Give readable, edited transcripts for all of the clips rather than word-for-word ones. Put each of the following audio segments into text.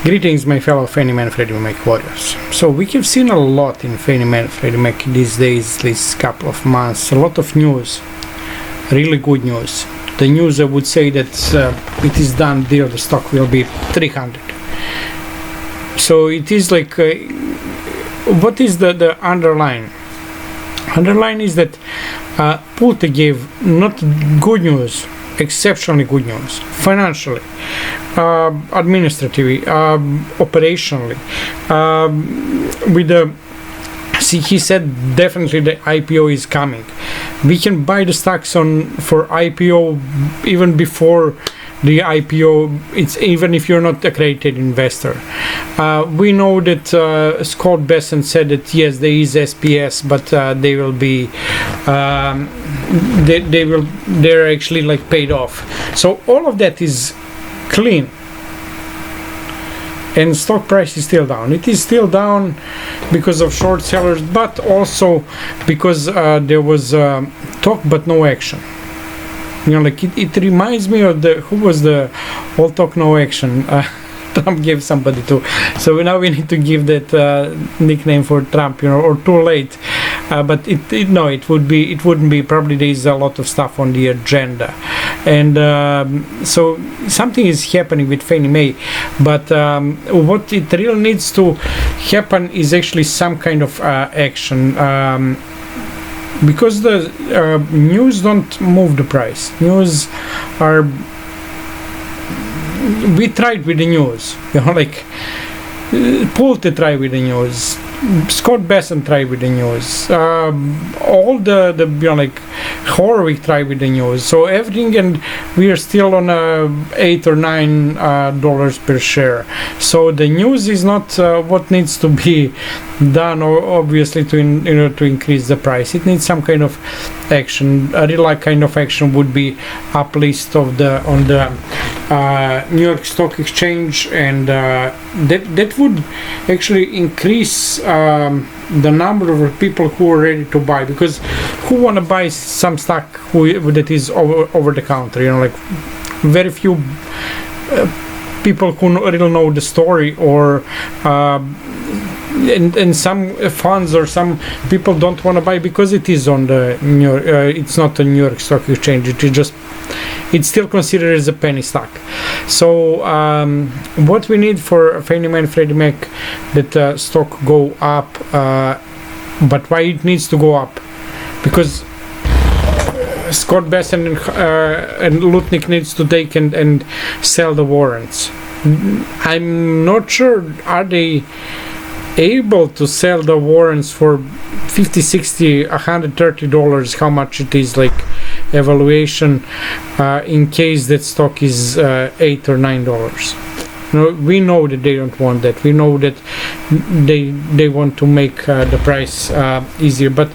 Greetings, my fellow Fannie and Freddie Mac warriors. So we have seen a lot in Fannie and Freddie Mac these days, these couple of months. A lot of news, really good news. The news, I would say that it is done deal. The stock will be 300. So it is like, what is the underline? Underline is that Pulte gave not good news, exceptionally good news, financially, administratively, operationally. He said definitely the IPO is coming. We can buy the stocks for IPO even before the IPO. It's even if you're not accredited investor. We know that Scott Bessent said that yes, there is SPS, but they will be they're actually like paid off. So all of that is clean, and stock price is still down. It is still down because of short sellers, but also because there was talk but no action. You know, like it reminds me of who was the all talk no action. Trump gave somebody to, so now we need to give that nickname for Trump, you know, or too late. But it wouldn't be. Probably there is a lot of stuff on the agenda, and so something is happening with Fannie Mae. But what it really needs to happen is actually some kind of action. Because the news don't move the price. News are. We tried with the news, you know, like Pulte tried with the news, Scott Bessent tried with the news, all the you know, like Horwick tried with the news. So everything, and we are still on $8 or $9 per share. So the news is not what needs to be done, or obviously to increase the price. It needs some kind of action. A real kind of action would be uplist on the New York Stock Exchange, and that would actually increase the number of people who are ready to buy, because who want to buy some stock that is over the counter, you know, like very few people who really know the story, or and some funds or some people don't want to buy because it is on the New York, it's not a New York Stock Exchange. It's still considered as a penny stock. So what we need for Fannie Mae and Freddie Mac, that stock go up, but why it needs to go up? Because Scott Bessent and Lutnick needs to take and sell the warrants. I'm not sure, are they able to sell the warrants for $50, $60, $130, how much it is, like evaluation, in case that stock is $8 or $9. No, we know that they don't want that. We know that they want to make the price easier, but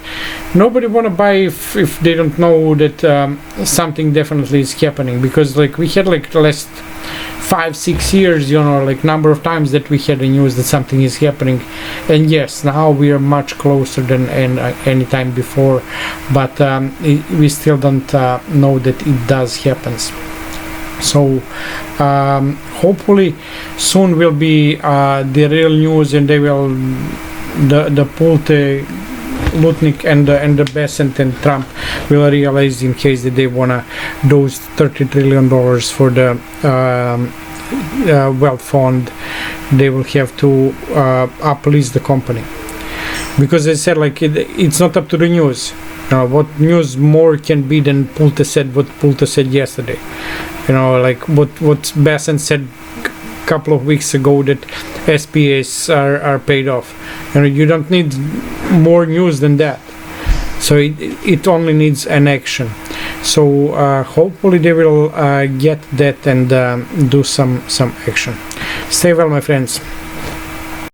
nobody want to buy if they don't know that something definitely is happening. Because like we had like the last 5-6 years, you know, like number of times that we had the news that something is happening, and yes, now we are much closer than any time before, but we still don't know that it does happen. So hopefully soon will be the real news, and they will the Pulte, Lutnick and the Bessent and Trump will realize, in case that they wanna those $30 trillion for the wealth fund, they will have to uplist the company. Because I said, like it's not up to the news. What news more can be than Pulte said what Pulte said yesterday? You know, like what Bessent said a couple of weeks ago, that SPAs are paid off. You know, you don't need more news than that. So it only needs an action. So hopefully they will get that and do some action. Stay well, my friends.